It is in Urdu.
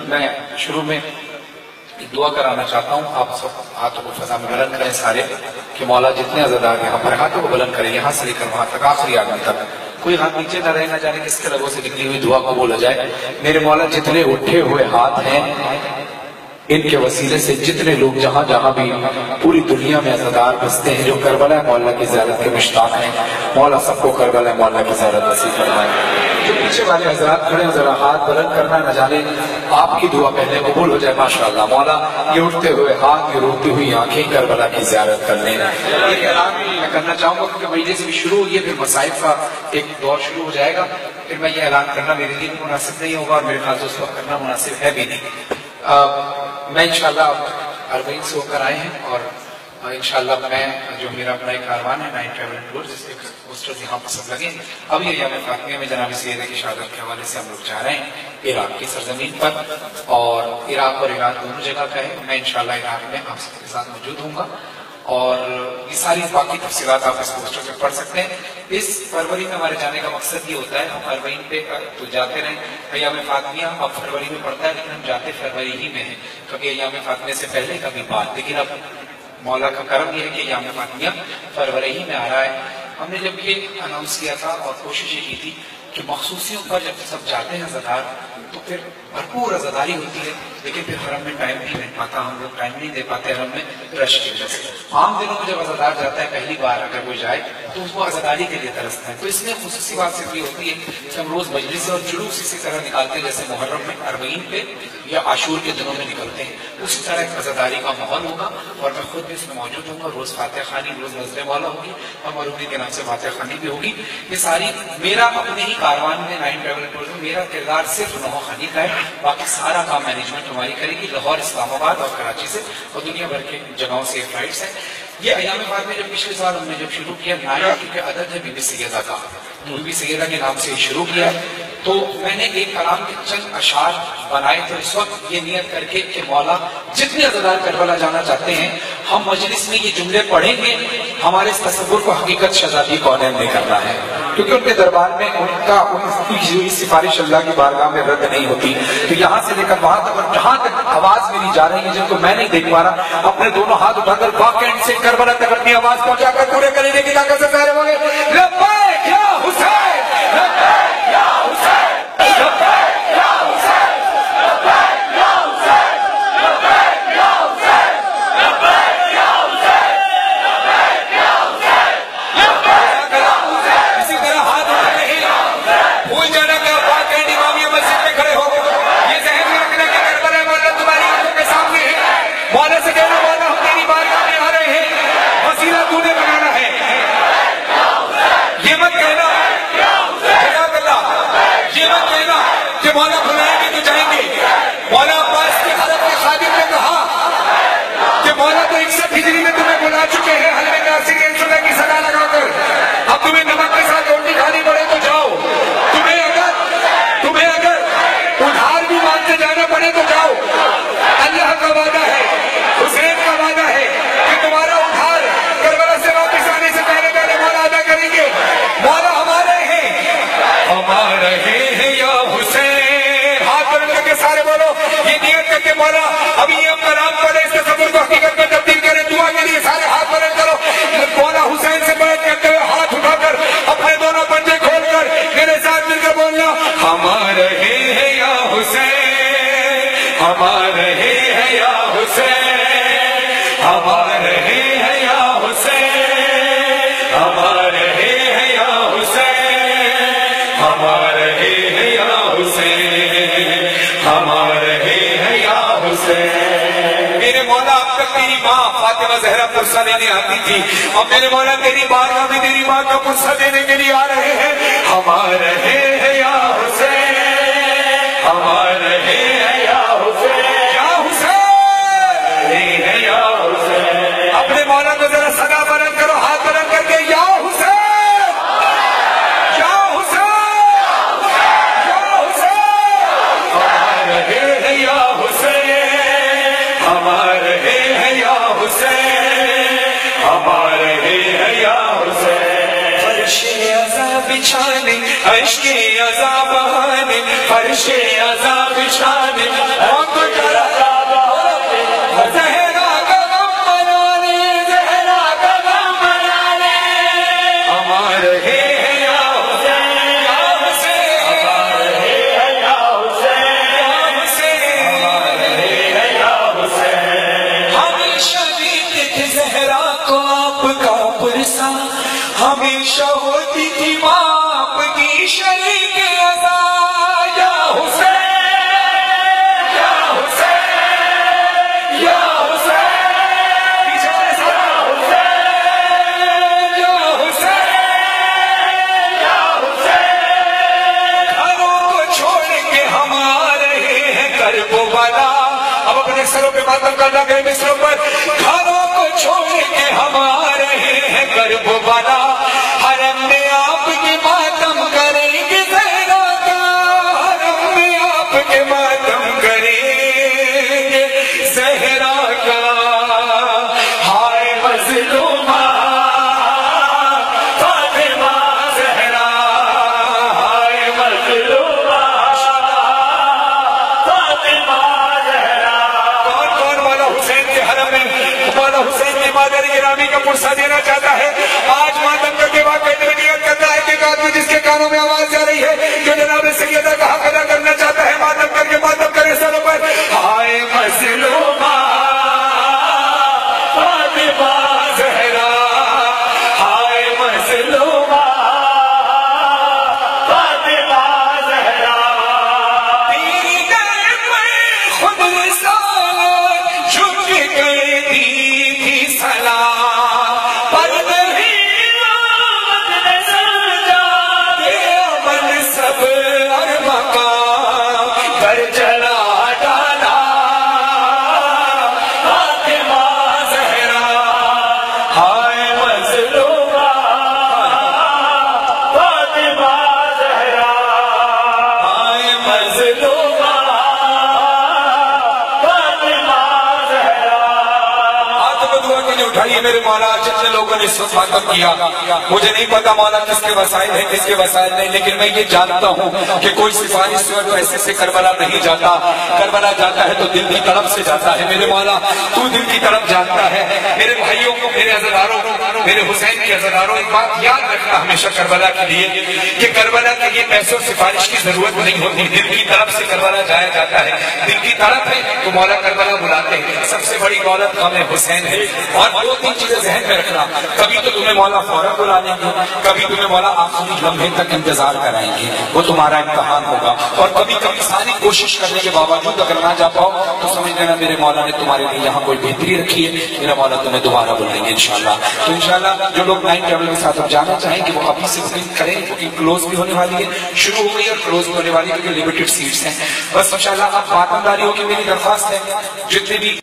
میں شروع میں ایک دعا کرانا چاہتا ہوں. آپ سب ہاتھوں کو فضا میں بلند کریں سارے کہ مولا جتنے عزادار یہاں پر ہاتھوں کو بلند کریں, یہاں سے لے کر وہاں تک آخری آدمی تک. کوئی ہاتھ نیچے نہ رہے, نہ جانے کس کے لبوں سے نکلی ہوئی دعا قبول ہو جائے. میرے مولا جتنے اٹھے ہوئے ہاتھ ہیں ان کے وسیلے سے جتنے لوگ جہاں جہاں بھی پوری دنیا میں عزادار بستے ہیں جو کربلا مولا کی زیارت کے مشتاق ہیں, مولا سب کو کربلا مولا کی زیارت نصیب فرمائے. جو پیچھے والے حضرات کھڑے ہیں ذرا ہاتھ بلند کرنا, نہ جانے آپ کی دعا پہلے قبول ہو جائے. ماشاءاللہ مولا یہ اٹھتے ہوئے ہاتھ, یہ روتی ہوئی آنکھیں کربلا کی زیارت کرنے. ایک اعلان میں کرنا چاہوں گا کیونکہ مجلس سے بھی شروع ہوئی ہے, پھر مصائب کا ایک دور شروع ہو جائے گا. پھر میں یہ اعلان کرنا میرے لیے مناسب نہیں ہوگا اور میرے خیال سے اس وقت کرنا مناسب ہے بھی نہیں. میں انشاءاللہ 40 سے ہو کر آئے ہیں اور انشاءاللہ میں جو میرا اپنا ایک کاروان ہے نائٹ ٹریول ٹور جس کے پوسٹرز یہاں پر سب لگے ہیں. اب یہ ایام فاطمیہ میں جناب سیدہ کی شہادت کے حوالے سے ہم لوگ جا رہے ہیں عراق کی سرزمین پر, اور عراق اور ایران دونوں جگہ کا ہے. میں انشاءاللہ عراق میں آپ سب کے ساتھ موجود ہوں گا اور یہ ساری باقی تفصیلات آپ اس پوسٹر پہ پڑھ سکتے ہیں. اس فروری میں ہمارے جانے کا مقصد یہ ہوتا ہے, ہم فروری پہ تو جاتے رہیں. ایام فاطمیہ اب فروری میں پڑتا ہے لیکن ہم جاتے فروری ہی میں ہیں کیونکہ ایام فاطمیہ سے پہلے کبھی بعد. لیکن اب مولا کا کرم یہ ہے کہ ایام فاطمیہ فروری ہی میں آ رہا ہے. ہم نے جب یہ اناؤنس کیا تھا اور کوشش یہ کی تھی کہ مخصوصیوں پر جب سب جاتے ہیں عزادار تو پھر بھرپور عزاداری ہوتی ہے, لیکن پھر حرم میں ٹائم نہیں مل پاتا, ہم لوگ ٹائم نہیں دے پاتے حرم میں رش کی وجہ سے. عام دنوں میں جب عزادار جاتا ہے پہلی بار اگر کوئی جائے تو اس کو عزاداری کے لیے ترستا ہے. تو اس میں خصوصی بات صرف یہ ہوتی ہے کہ ہم روز مجلس اور جلوس اسی طرح نکالتے ہیں جیسے محرم میں 40 پہ یا عاشور کے دنوں میں نکلتے ہیں, اسی طرح ایک عزاداری کا ماحول ہوگا اور میں خود بھی اس میں موجود ہوں گا. روز فاتح خوانی, روز نظر مولا ہوگی اور مروی کے نام سے فاتح خوانی بھی ہوگی. یہ ساری میرا اپنے ہی کاروان میں نائن ٹریول ٹور میں میرا کردار صرف نوح خوانی کا ہے, باقی سارا کام مینجمنٹ ہماری کرے گی لاہور, اسلام آباد اور کراچی سے اور دنیا بھر کے جگہوں سے فلائٹس ہیں. یہ ایام بعد میں جب پچھلے سال ہم نے جب شروع کیا نایا کیونکہ عدد ہے بی بی سیدہ کا, بی بی سیدہ کے نام سے شروع کیا تو میں نے ایک کلام کے چند اشعار بنائے تو اس وقت یہ نیت کر کے کہ مولا جتنے عزادار کربلا جانا چاہتے ہیں ہم مجلس میں یہ جملے پڑھیں گے. ہمارے اس تصور کو حقیقت شہزادی کونین نے کرنا ہے کیونکہ ان کے دربار میں ان کی سفارش اللہ کی بارگاہ میں رد نہیں ہوتی. تو یہاں سے لے کر وہاں تک اور جہاں تک آواز میری جا رہی ہے جن کو میں نہیں دیکھ پا رہا, اپنے دونوں ہاتھ اٹھا کر باقی اینڈ سے کربلا تک اپنی آواز پہنچا کر پورے کرنے کی طاقت سے پہرے بولے لبیک یا حسین, لبیک یا حسین, لبیک یا حسین, لبیک یا حسین, لبیک یا حسین, لبیک یا حسین, لبیک یا حسین, لبیک یا حسین. اسی طرح ہاتھ اٹھا رہے ہیں, بھول جانا کہ آپ باقی اینڈ امامیہ مسجد میں کھڑے ہو, یہ ذہن میں رکھنا کہ کربلا مولا تمہاری آنکھوں کے سامنے ہے. مولا سے کہنا مولا ہم تیری بارگاہ میں آ رہے ہیں, وسیلہ تو نے بنانا ہے. یہ مت کہنا یہ مت کہنا کہ مولا بلائیں گے تو جائیں گے. مولا عباس کی حضرت کے خادم نے کہا کہ مولا تو 61 ہجری میں تمہیں بلا چکے ہیں حلوے ناصر کے انسولہ کی صدا لگا کر, اب تمہیں نمک کے ساتھ روٹی کھانی پڑے تو جاؤ. تمہیں اگر ادھار بھی مانگتے جانا پڑے تو جاؤ. اللہ کا وعدہ ہے, حسین کا وعدہ ہے کہ تمہارا ادھار کربلا سے واپس آنے سے پہلے پہلے مولا ادا کریں گے. مولا ہمارے ہیں, ہمارے ہیں یا حسین. ہاتھ بلند کر کے سارے بولو, یہ نیت کر کے مولا ابھی یہ اپنا نام پڑے اس تصور کو حقیقت میں تبدیل کرے. دعا کے لیے سارے ہاتھ بلند کرو. مولا حسین سے بیعت کرتے ہوئے ہاتھ اٹھا کر اپنے دونوں پنجے کھول کر میرے ساتھ مل کر بولنا ہمارے ہیں یا حسین, ہمارے ہیں یا حسین, ہمارے ہیں یا حسین, ہمارے ہیں یا حسین, ہمارے ہیں یا حسین, ہمارے ہیں یا حسین. میرے مولا اب تک تیری ماں فاطمہ زہرا پرسہ دینے آتی تھی, اب میرے مولا تیری بارگاہ میں تیری ماں کا پرسہ دینے کے لیے آ رہے ہیں. ہمارے ہیں یا حسین, ہمارے ہیں یا حسین, یا حسین ہے یا حسین. اپنے مولا کو ذرا صدا بلند کرو, ہاتھ بلند کر کے یا حسین, یا حسین, یا حسین. ہمارے ہیں یا حسین, ہمارے ہیں یا حسین, ہمارے ہیں یا حسین. فرش عذاب بچھانے، عشق عذاب بہانے، فرش عذاب بچھانے، موت کا عذاب بہانے، زہرا کا غم منانے، زہرا کا غم منانے، ہمارے یا حسین یا حسین، ہمارے یا حسین یا حسین، ہمارے یا حسین. ہمیشہ دیکھتے تھے زہرا کو آپ کا پرسا، ہمیشہ ہوتی تھی ماں آپ کی شریک عزا. یا حسین یا حسین یا حسین، پیچھے چلے سارا، یا حسین یا حسین. گھروں کو چھوڑ کے ہم آ رہے ہیں کرب و بلا. اب اپنے سروں پہ ماتم کرنا گئے مصروں پر. گھروں کو چھوڑ کے ہم آ رہے ہیں کرب و بلا، حرم میں آپ کے ماتم کریں گے زہرا کا، حرم میں آپ کے ماتم کریں گے زہرا کا. ہائے مظلومہ فاطمہ زہرا، ہائے مظلومہ فاطمہ زہرا. کون کون مولا حسین کے حرم میں مولا حسین کی مادر گرامی کا پرسہ دینا چاہتا ہے؟ آج ماتم کر کے واقعی نیت کرتا ہے کہ ایک آدمی جس کے کانوں میں آواز جا رہی ہے جو جناب سیدہ کا حق ادا کرنا چاہتا ہے، ماتم کر کے ماتم کرے سروں پر. ہائے مظلومہ فاطمہ زہرا، ہائے مظلومہ فاطمہ زہرا. تیری در پر خود رسالت جھک گئے دی تھی سلام، پر نہیں آمد نظر جاتے امن سب اور مقام پر چلا ڈالا فاطمہ زہرا. ہائے مظلومہ فاطمہ زہرا، ہائے مظلومہ فاطمہ زہرا. ہاتھ کو دعا کے لیے اٹھائیے میرے مولا. جتنے لوگوں نے اس وقت ماتم کیا، مجھے نہیں پتا مولا کس کے وسائل ہیں کس کے وسائل نہیں، لیکن میں یہ جانتا ہوں کہ کوئی سفارش تو ایسے سے کربلا نہیں جاتا. کربلا جاتا ہے تو دل کی طرف سے جاتا ہے. میرے مولا تو دل کی طرف جانتا ہے. میرے بھائیوں کو، میرے عزاداروں، میرے حسین کے عزاداروں، ایک بات یاد رکھنا ہمیشہ کربلا کے لیے کہ کربلا کے لیے پیسوں سفارش کی ضرورت نہیں ہوتی. دل کی طرف سے کربلا جایا جاتا ہے. دل کی طرف ہے تو مولا کربلا بلاتے ہیں. سب سے بڑی دولت غم حسین ہے. اور دو تین چیزیں ذہن میں رکھنا، کبھی تو تمہیں مولا فوراً بلا لیں گے، کبھی تمہیں مولا آخری لمحے تک انتظار کرائیں گے، وہ تمہارا امتحان ہوگا. اور کبھی کبھی ساری کوشش کرنے کے باوجود اگر نہ جا پاؤ تو سمجھ لینا میرے مولا نے تمہارے لیے یہاں کوئی بہتری رکھی ہے. میرا مولا تمہیں دوبارہ بلائیں گے انشاءاللہ. تو انشاءاللہ جو لوگ نائٹ ٹریول کے ساتھ اب جانا چاہیں کہ وہ ابھی سے بکنگ کریں، بکنگ کلوز بھی ہونے والی ہے، شروع ہو گئی اور کلوز بھی ہونے والی ہے کیونکہ لمیٹڈ سیٹس ہیں. بس انشاءاللہ اب ماتمداریوں کی میری درخواست ہے جتنے بھی